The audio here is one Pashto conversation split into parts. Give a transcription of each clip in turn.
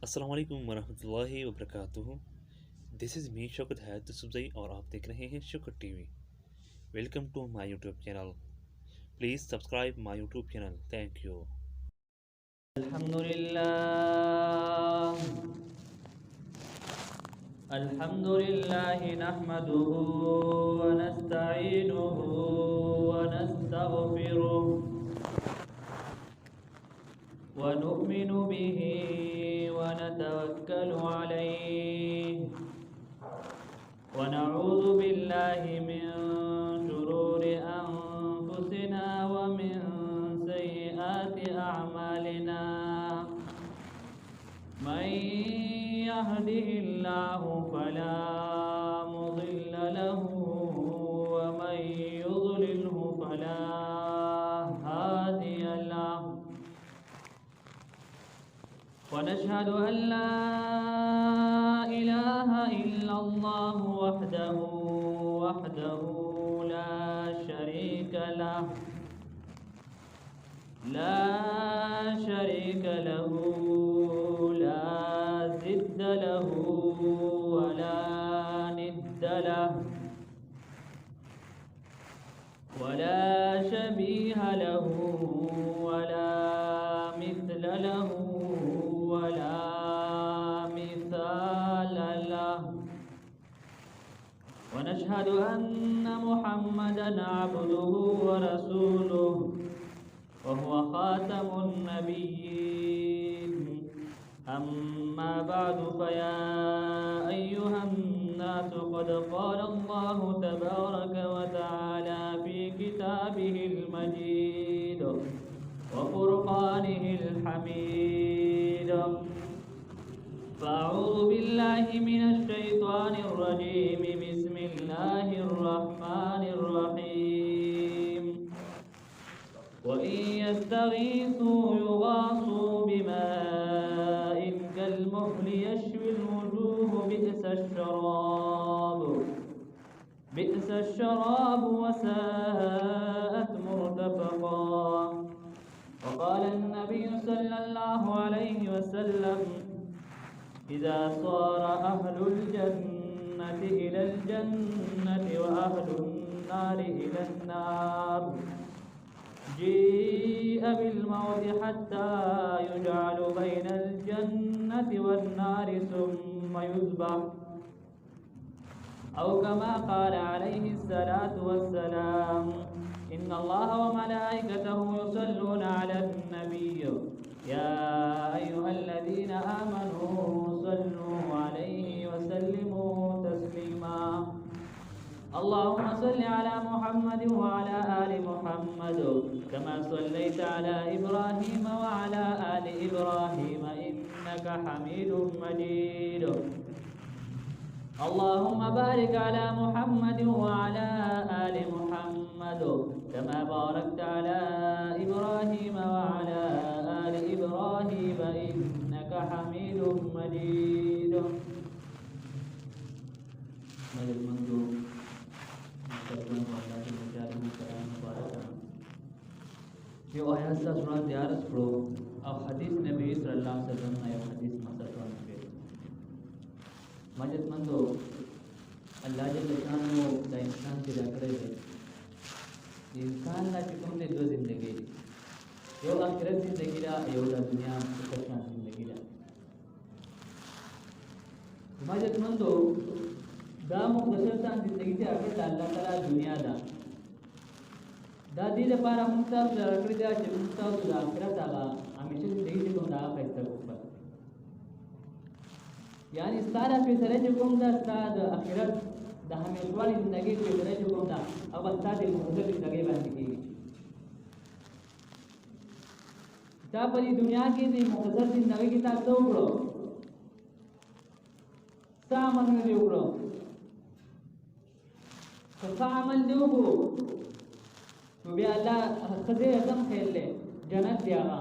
अस्सलाम वालेकुम वरहमतुल्लाहि वबरकातुहू। This is me Shaukat Hayat Subzai और आप देख रहे हैं Shaukat TV. Welcome to my YouTube channel. Please subscribe my YouTube channel. Thank you. अल्हम्दुलिल्लाह नहमदुहु व नस्तईनुहु व नस्तगफिरुह व नु'मिनु बिही व नतवक्कलु अलैहि व नऊज़ु बिल्लाहि मिन शुरूरि अनफुसिना व मिन सय्यिआति अअमालिना। मन यहदिहिल्लाहु फला मुदिल्ल लहु व मन युद्लिल्हु फला हादिय लहु। ونشهد أن لا إله إلا الله وحده لا شريك له لا ضد له ولا ند له ولا شبيه له ولا مثل له ولا مثال له. ونشهد أن محمدا عبده ورسوله وهو خاتم النبيين. أما بعد فيا أيها الناس قد قال الله تبارك وتعالى في كتابه المجيد وفرقانه الحميد. فأعوذ بالله من الشيطان الرجيم. بسم الله الرحمن الرحيم. وإن يستغيثوا يغاثوا بماء كالمهل يشوي الوجوه بئس الشراب وساءت مرتفقا. وقال النبي صلى الله عليه وسلم: إذا صار أهل الجنة إلى الجنة وأهل النار إلى النار جيء بالموت حتى يجعل بين الجنة والنار ثم يذبح، أو كما قال عليه الصلاة والسلام: إن الله وملائكته يصلون على النبي يا أيها الذين آمنوا صلوا عليه وسلموا تسليما. اللهم صل على محمد وعلى آل محمد كما صليت على إبراهيم وعلى آل إبراهيم إنك حميد مجيد. اللهم بارك على محمد وعلى آل محمد كما باركت على إبراهيم وعلى آل إبراهيم إنك حميد مجيد. यो आयत सा सुना दियारस पढ़ो और हदीस नबी सल्लल्लाहु अलैहि वसल्लम ने हदीस मसलन पे मजद मंदो अल्लाह जल्ल शानो दा इंसान के रखड़े है इंसान ला चिकम ने दो जिंदगी यो आखिरत जिंदगी ला यो दा दुनिया कच्चा जिंदगी ला मजद मंदो दा मुख्तसर सा जिंदगी से आखिर अल्लाह ताला दुनिया दा دا دې لپاره موږ تاسو راکړی دا چې موږ تاسو د آخرت هغه همیشه زندګي چې کوم دا فیصله وکړو، یعنې ستا دا فیصله چې کوم دا ستا د آخرت د همیشوالي زندګۍ فیصله چې کوم دا هغه ستا د مختصر زندګۍ باندې کېږي. تا په دې دنیا کې د مختصر زندګۍ کې تا څه وکړو؟ څه عملونه دې وکړو؟ که څه عمل دې وکړو تو بیا الله خدای اعظم خیر له جنت دی هغه،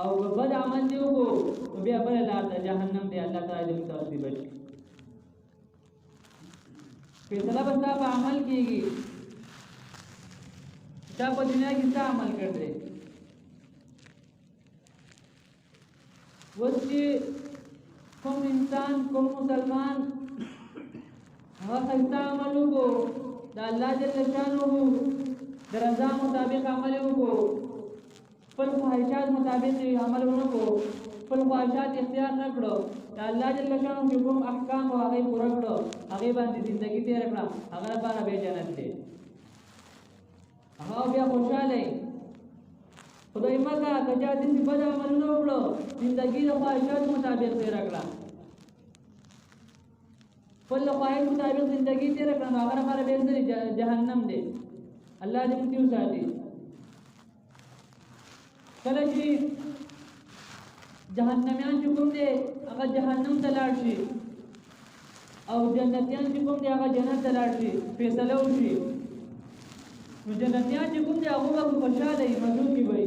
او بد عمل دی وګو تو بیا بل لار د جهنم دی. الله تعالی دې تاسو دی بچي فیصله بس په عمل کېږي. تا په دنیا کې څه عمل کړی اوس چې کوم انسان کوم مسلمان هغه ښایسته عمل وکړو د الله جل شانه د رضا مطابق عمل وکړو خپل خواهشات مطابق عمل ونه کړو خپل خواهشات اختیار نه کړو د الله جل شانه چې کوم احکام او هغه پوره کړو هغه باندې ژوندۍ تیر کړه هغه لپاره به جنت دی هغه بیا خوشاله خدای مکه کجا دې په بد عملونه وکړو ژوندۍ د خواهشات مطابق تیر کړه خپل خواهش مطابق ژوندۍ تیر کړه هغه لپاره به جهنم دی الله دې موږ وساتي کله چې جهنميان چې کوم دي هغه جهنم ته لاړ شي او جنتيان چې کوم دي هغه جنت ته لاړ شي فیصله وشي نو جنتيان چې کوم دي هغه به خوشاله وي مزون کې وي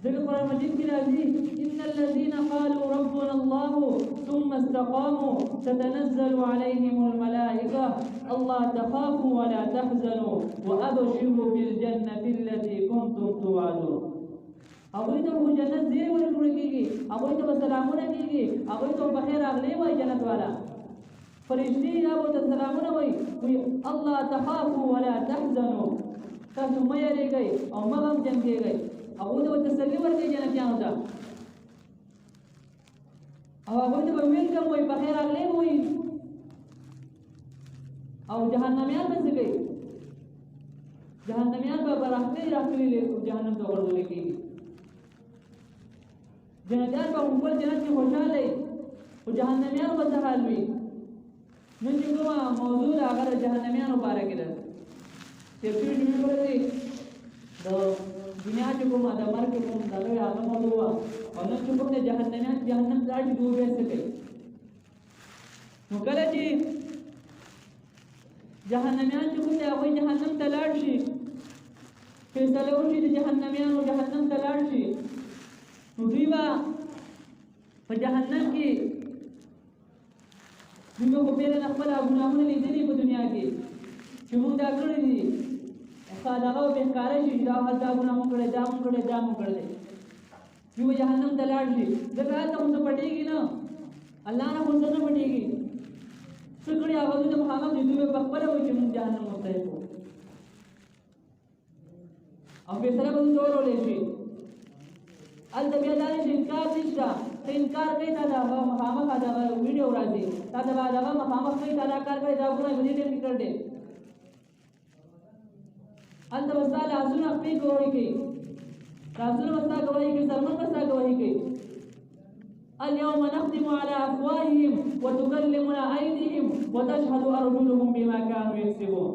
ځکه قرآن مجید کې راځي ان الذين قالوا ربنا الله ثم استقاموا تتنزل عليهم الملائكه الله تخافوا ولا تحزنوا وابشروا بالجنه التي كنتم توعدون هغه ته په جنت زیر ورکړل کېږي هغه ته سلامونه کېږي هغه ته په خیر اغلی وای جنت والا فرشتي دا وته سلامونه وای الله تخافوا ولا تحزنوا تاسو مې یریږئ او مغم جن کېږئ هغه ته تسلی ورکړي جنتیانو ته او هغه ته ویلکم وای په خیر اغلی وای او جهنميان به څه کوي جهنميان به راخلي جهنم ته ورغول کېږي جنتیان به خپل جنت کې خوشاله او جهنميان به څه حال وي نن چې کومه موضوع هغه جهنميانو باره کې ده تفسیر دې ورته د دنیا چې کومه د مرګ کوم دغه هغه موضوع او نن چې کومه جهنميان جهنم ځای دوه څه کوي نو کله چې جهنميان چې کوم دی هغه جهنم ته لاړ شي فیصله وشي د جهنميانو جهنم ته لاړ شي نو دوی به په جهنم کې دوی به پیله خپل ګناهونه لیدلي په دنیا کې چې موږ دا کړی دي هغه به ښکاره شي دا ګناه مو کړی دا مو کړی دا مو کړی دوی به جهنم ته لاړ شي ځکه هلته مو څه پټېږي نه الله نه مو څه نه پټېږي څه کړي هغه دوی ته مخامخ دي دوی به پخپله وایي چې موږ جهنم مستحق وو او فیصله به دوی ته ورولی شي هلته بیا دا چې انکار نشته ته انکار کوي تا د هغه مخامخ دغه ویډیو راځي تا د هغه مخامخ کوي تا دا کار کوي دا ګناه په دې ټیم کې کړ دی هلته به ستا لاسونه خپې ګواهي کوي لاسونه به ستا ګواهي کوي سرمن به ستا ګواهي کوي اليوم نختم على افواههم وتكلمنا ايديهم وتشهد ارجلهم بما كانوا يكسبون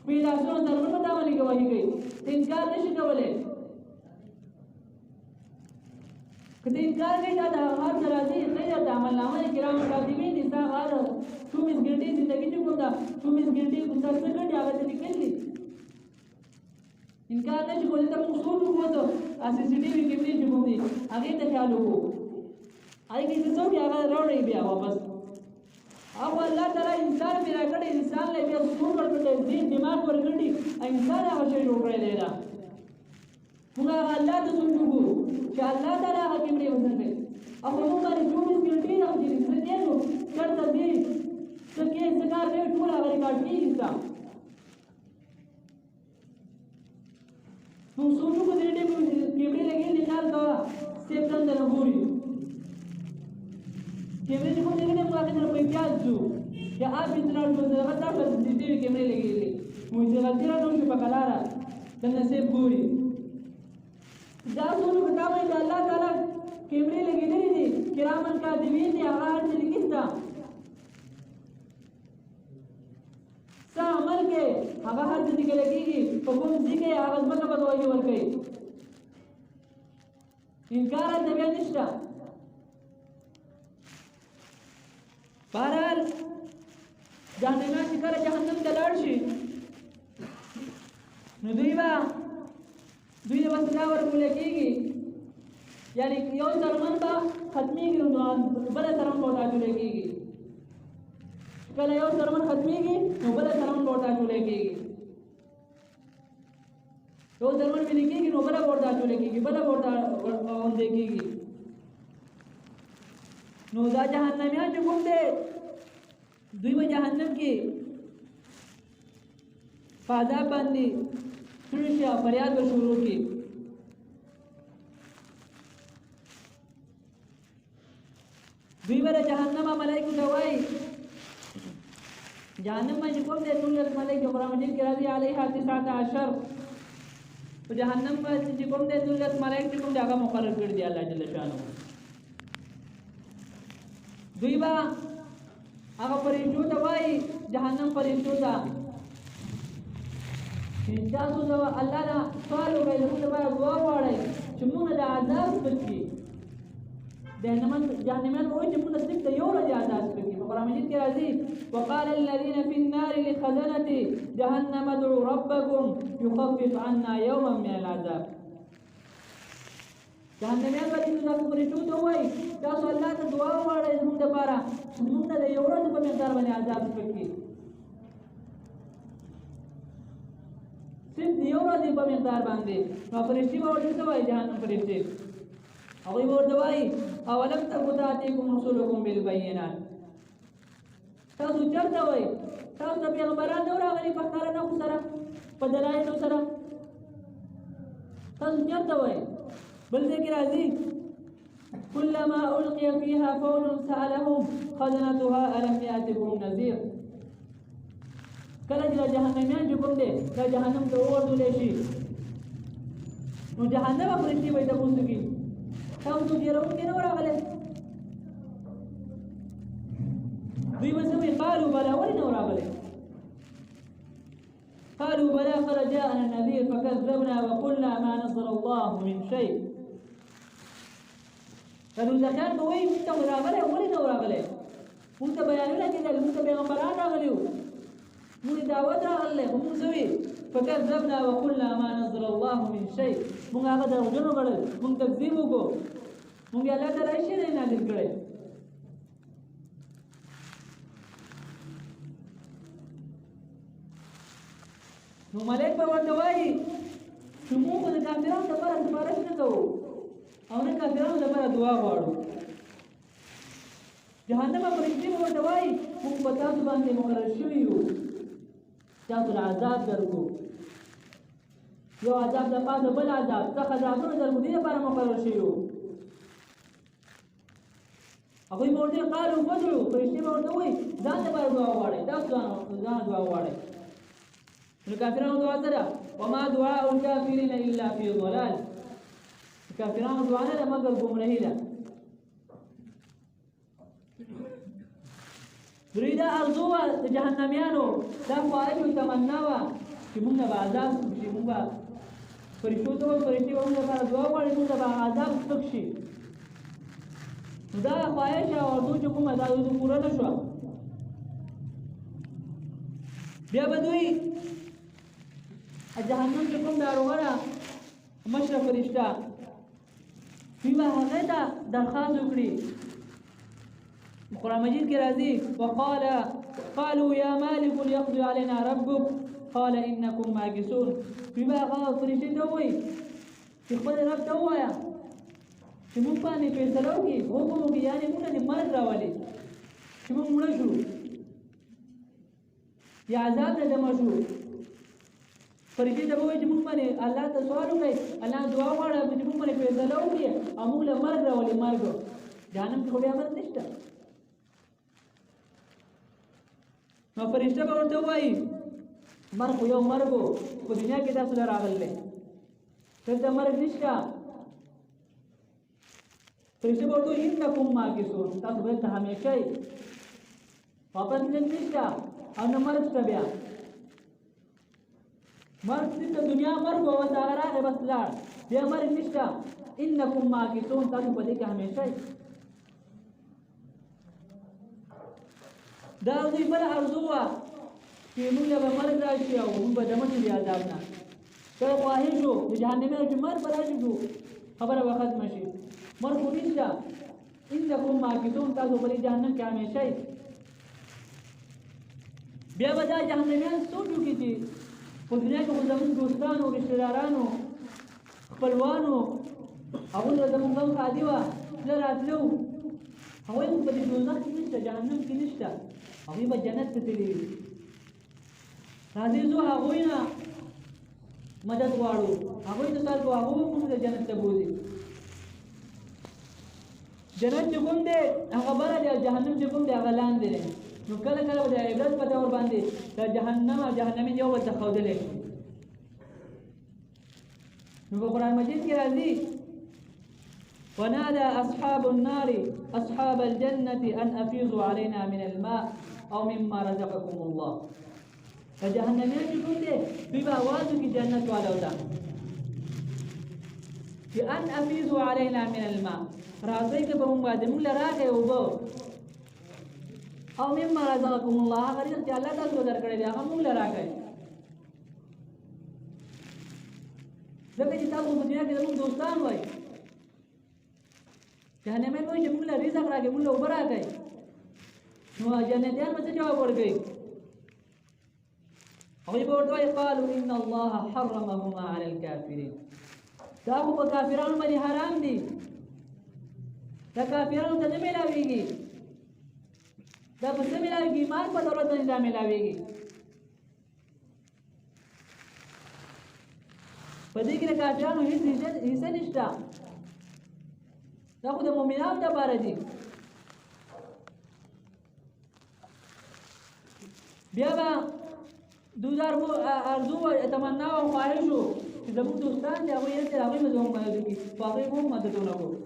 په لاسونو سرمن به تا باندې ګواهي کوي ته انکار نشي کولی که ته انکار کوي دا د هغه څه راځي غیر د عملنامه کرام کاتبین دي ستا هغه 24 ګنټې زندګي چې کوم ده 24 ګنټې کوم څه ګنټې هغه ته لیکل دي انکار نشي کولی ته موږ څوک وکړو سی سی ټي وي کیمرې چې کوم دي هغې ته خیال وکړو هغې کې چې څوک هغه راوړئ بیا واپس او الله تعالی انسان پیدا کړی انسان له بیا سکون ورکړی دین دماغ ورکړي انسان هغه شی جوړ کړی دی دا موږ هغه الله ته سوچ وکړو چې الله تعالی هغه کیمرې وسنګي او موږ باندې 24 ګنټې راځي څه دی نو چرته دی څه کې څه کار دی ټول هغه ریکارډ کیږي تا موږ سوچو کو دې کیمرې لګې نه خیال کا سیپټن د نګوري کیمرې کوم دې نه پاتې نه په پیاز جو یا اپ انترال په دغه تاسو د دې کیمرې لګې موږ دې غلطی را نو په کلاره د نصیب ګوري دا ټول کتابه د الله تعالی کیمرې لګېدلې دي کرامن کاتبین دي هغه هر څه لیکسته څه عمل کې هغه هر څه لیکل کېږي په کوم ځای کې هغه ځمکه به ګواهي ورکوي انکار هلته بیا نشته بهرحال جهنمیان چې کله جهنم ته لاړ شي نو دوی به بس دا ورکول کېږي یعنی یو څرمن به ختمېږي نو بله څرمن به ورته اچولی کېږي کله یو څرمن ختمېږي نو بله څرمن به ورته اچولی کېږي یو څرمن ویلې کېږي نو بله به ورته اچولی کېږي بله به ورته غونډې کېږي نو دا جهنميان چې کوم دي دوی په جهنم کې فاده باندې شروع شي او فریاد به شروع کی دوی ور جهنم ملائکه دوای جهنم باندې کوم دي ټول ملائکه قرآن مجید کې راځي علیها 19 په جهنم باندې چې کوم دي ټول ملائکه کوم دغه مقرر کړی دی الله جل شانه دوی با هغه پرېښو ته وایي جهنم پرېښو ته چې تاسو دا الله دا سوال وکړئ موږ به دعا وغواړئ چې موږ د عذاب بچي جهنميان وایي چې موږ صرف د یو ورځې عذاب بچي په قرآن مجید کې راځي وقال الذين في النار لخزنة جهنم ادعوا ربكم يخفف عنا يوما من العذاب جهنميان باندې تاسو پرېښو ته وایي تاسو الله ته دعا وغواړئ موږ لپاره چې موږ د یو ورځې په مقدار باندې عذاب بچي صرف یو ورځې په مقدار باندې نو فرشتي به ورته څه وایي جهنم فرشتي هغوی به ورته وایي اولم تکن تأتیکم رسلکم بالبینات تاسو چېرته وایي تاسو ته پیغمبران نه راغلي په ښکاره نښو سره په دلایلو سره تاسو چېرته وایي بل ځای کې راځي كلما ألقي فيها فوج سألهم خزنتها ألم يأتكم نذير کله چې جهنميان چې کوم دي دا جهنم ته ورغورځول شي نو جهنم فرشتي به تاسو کې تاسو یې راوړئ نه راغله دوی به سمې قالوا بلا ولې نه راغله قالوا بلا قد جاءنا النذير فكذبنا وقلنا ما نزل الله من شيء قالوا ځکان به وایي موږ ته راغله ولې نه راغله موږ ته بیانونه کېدل موږ ته پیغمبران راغلي وو موږ دعوت راغله موږ سوي فكذبنا وقلنا ما نزل الله من شيء موږ هغه دروغجنو ګڼل موږ تکذیب وکړو موږ الله تعالی شي نه نازل کړي نو ملک به ورته وایي چې موږ د کافرانو لپاره سفارش نه کوو او نه کافرانو لپاره دعا غواړو جهنم فرشتي به ورته وایي موږ په تاسو باندې مقرر شوي یو تاسو عذاب درکو یو عذاب د پاسه بل عذاب څخه عذابونه درکو دې لپاره مقرر شوي یو هغوی به ورته قالوا فادعوا فرشتي به ورته وایي ځان لپاره دعا غواړئ تاسو ځان دعا غواړئ نو کافرانو دعا سره وما دعاء الكافرين الا في ضلال کافرانو دعا نه مگر ګمراهي ده دريدا ارزوه د جهنميانو دا خواهش او تمنا وا چې موږ به عذاب شي موږ فرشتو ته فرشتي موږ لپاره دعا وکړي موږ به عذاب سپک شي دا خواهش او ارزو چې کومه دا د پوره نشو بیا به دوی جهنم کې کوم داروغه مشرف فرشتہ فيما هغه درخواست وکړي قرآن مجید کې راځي قالوا يا مالك ليقضي علينا ربك قال انكم ماكثون فيما هغه فرشتي ته وایي چې خپل رب ته وایا چې موږ باندې فیصله وکړي حکم وکړي یعنې موږ نه مرګ راولي چې موږ مړه شو یا عذاب ته دمه شو فرشتي ته وایي چې موږ باندې الله ته سوال وکړئ الله دعا غواړه چې موږ باندې فیصله وکړي او موږ له مرګ راولي مرګ جهنم کې خو بیا مرګ نشته نو فرشته به ورته وایي مرګ خو یو مرګ و په دنیا کې تاسو له راغلی دلته مرګ نشته فرشته به ورته وایي انکم ماکثون تاسو به دلته همیشه یې واپس نه نشته او نه مرګ شته بیا مرګ د دنیا مرګ او د آخرت بس لاړ بیا مرګ نشته انکم ماکثون تاسو په دې کې همیشه یې دا دوی بل ارزو وه چې موږ له به مرګ راشي او موږ به دمه شو د عذاب نه که خواهش وو د جهنمیانو چې مرګ به راشي شو خبره به ختمه شي مرګ خو نشته انکم ماکثون تاسو په دې جهنم کې همیشه یې بیا به دا جهنمیان سوچ وکړي چې په دنیا کې خو زموږ دوستانو رشتهدارانو خپلوانو هغوی ته زموږ غم ښادي وه تله راتلو هغوی خو په دې دوزخ کې نشته، جهنم کې نشته، هغوی به جنت ته تللي وي. راځئ ځو هغوی نه مدد غواړو، هغوی ته سال کوو، هغوی به موږ ته جنت ته بوځي. جنت چې کوم دی هغه بره دی او جهنم چې کوم دی هغه لاندې دی. نو کله کله به د عبرت په طور باندې د جهنم او جهنمي یو بل ته ښودلی شي. نو په قرآن مجید کې راځي ونادى أصحاب النار أصحاب الجنة أن أفيضوا علينا من الماء أو مما رزقكم الله. فجهنميان چې کوم دی دوی به آواز وکړي جنت والو ته چې ان افیضوا علینا من الماء، راځئ که به موږ باندې موږ له راکئ اوبه، او مما رزقکم الله، هغه رزق چې الله تاسو ته درکړی دی هغه موږ له راکئ. ځکه چې تاسو په دنیا کې زموږ دوستان وئ، جهنمیان وایي چې موږ له رزق راکئ، موږ له اوبه راکئ. نو جنتیان به څه جواب ورکوي؟ هغوی به ورته وایي قالوا ان الله حرمهما على الكافرين. دا خو په کافرانو باندې حرام دي، دا کافرانو ته نه میلاویږي، دا په څه میلاویږي؟ ایمان په دولت باندې دا میلاویږي. په دې کې د کافرانو هېڅ حصه نشته، دا خو د مؤمنانو دپاره دي. بیا به دوزار ارزو و تمنا و خواهش و چې زموږ دوستان دي هغوی هلته هغوی به زموږ مدد وکړي، خو هغوی به هم مددونه وکړو،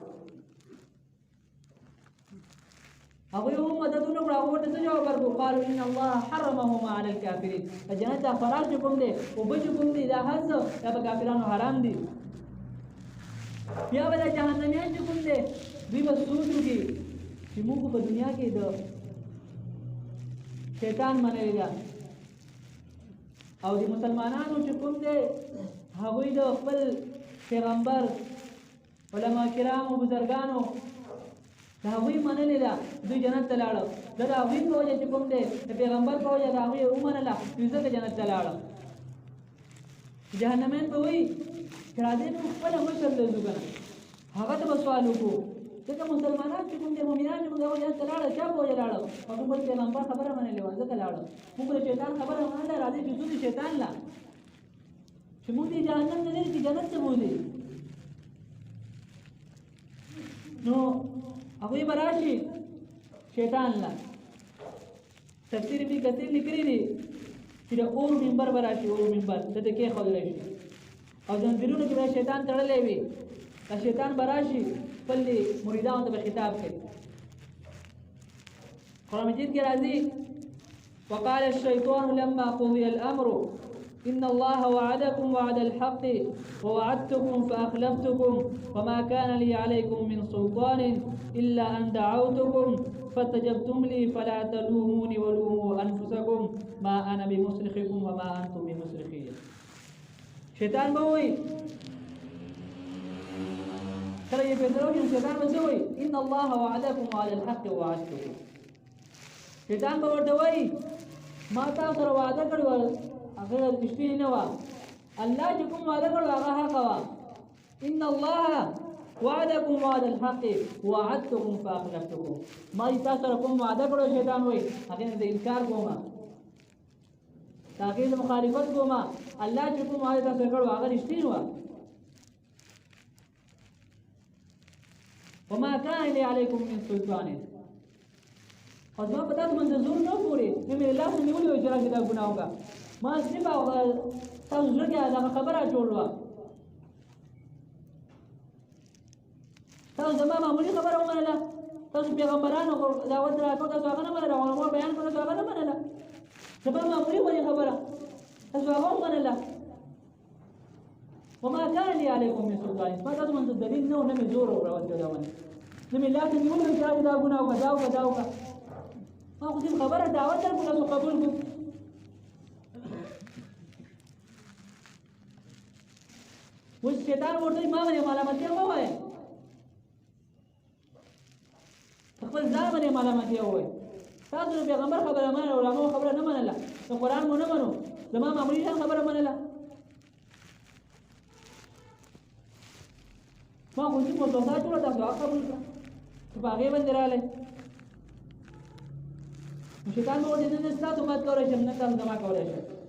هغوی هم مددونه وکړو. هغوی ورته څه جواب ورکړو؟ قالوا ان الله حرمهما على الكافرين. د جنت دا خوراک چې کوم دی، اوبه چې کوم دي، دا هر څه دا په کافرانو حرام دي. بیا به دا جهنمیان چې کوم دی دوی به سوچ وکړي چې موږ په دنیا کې د شیطان منلی ده، او د مسلمانانو چې کوم دی هغوی د خپل پیغمبر علما کرام او بزرګانو د هغوی منلې ده، دوی جنت ته لاړل. دا د هغوی په وجه چې کوم دی د پیغمبر په وجه د هغوی یې ومنله، دوی ځکه جنت ته لاړل. جهنمیان به وایي چې راځئ موږ خپله مشر له ځو که نه، هغه ته به سوال وکړو، ځکه مسلمانان چې کوم دی مؤمنان چې موږ هغوی جنت ته لاړل، چا په وجه لاړل؟ هغوی خپل پیغمبر خبره منلې وه ځکه لاړل. موږ د شیطان خبره منله، راځئ چې ځو د شیطان له، چې موږ دې جهنم نه لري چې جنت ته بولي. نو هغوی به راشي شیطان له. تفسیر ابن کثیر لیکلی دی چې د اور منبر به راشي، اور منبر دلته کېښودلی شي، او زنځیرونو کې به شیطان تړلی وي. دا شیطان به راشي خپل مریدانو ته به خطاب کوي. قرآن مجید کې راځي وقال الشيطان لما قضي الأمر إن الله وعدكم وعد الحق ووعدتكم فأخلفتكم وما كان لي عليكم من سلطان إلا أن دعوتكم فاستجبتم لي فلا تلوموني ولوموا أنفسكم ما أنا بمصرخكم وما أنتم بمصرخي. شیطان به وایي کله یې فیصله وکړي، شیطان به څه وایي؟ إن الله وعدكم وعد الحق ووعدتكم. شیطان به ورته وایي ما تاسو سره وعده کړې وه هغه رښتینې نه وه، الله چې کوم وعده کړو هغه حق وه. إن الله وعدكم وعد الحق ووعدتكم فأخلفتكم. ما چې تاسو سره کوم وعده کړو شیطان وایي هغې نه د انکار کومه، د هغې د مخالفت کومه، الله چې کوم وعده تاسو کړو هغه رښتینې وه. وما كان لي عليكم من سلطان. او زما په تاسو باندې زور نه پورې، نو مې له لاسه نیولې وه چې راشي دا ګناه وکړه. ما صرف تاسو زړه کې دغه خبره جوړ وه، تاسو زما معمولي خبره ومنله، تاسو پیغمبرانو دعوت راکړو تاسو هغه نه منله، علماء بیان کړو تاسو هغه نه منله، زما معمولي وه خبره تاسو هغه ومنله. وما كان لي عليكم من سلطان. ما تاسو باندې دلیل نه و، نه مې زور وراوځي دا باندې، نه مې لاسه نیولې وه چې راشي دا ګناه وکړه، دا وکړه، دا وکړه. ما خو صرف خبره دعوت درکړو تاسو قبول کړو. اوس شیطان ورته ما باندې ملامتیا مه وایه، خپل ځان باندې ملامتیا ووایه. تاسو د پیغمبر خبره منله، علماو خبره نه منله، د قرآن مو نه منو، زما معمولي شان خبره منله. ما خو صرف مستوسات جوړه تاسو هغه قبول کړه چې په هغې باندې راغلی. شیطان به ورته نه ستاسو مات کولای شم نه تاسو ما کولای شئ